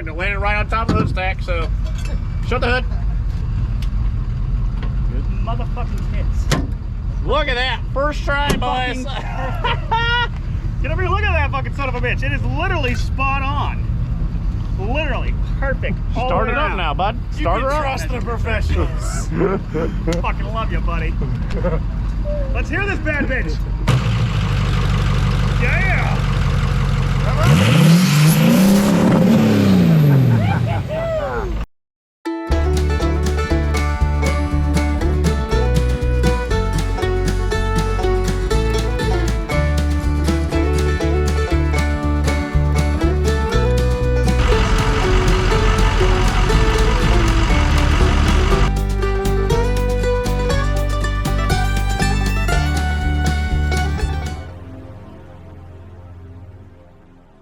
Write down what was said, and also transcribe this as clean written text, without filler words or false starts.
perfect. It landed right on top of the hood stack, so shut the hood. Good motherfucking hits. Look at that. First try, boys. Get over here, look at that fucking son of a bitch. It is literally spot on. Literally perfect. Start it up now, bud. Start her up. Trust the professionals. Fucking love you, buddy. Let's hear this bad bitch. Yeah.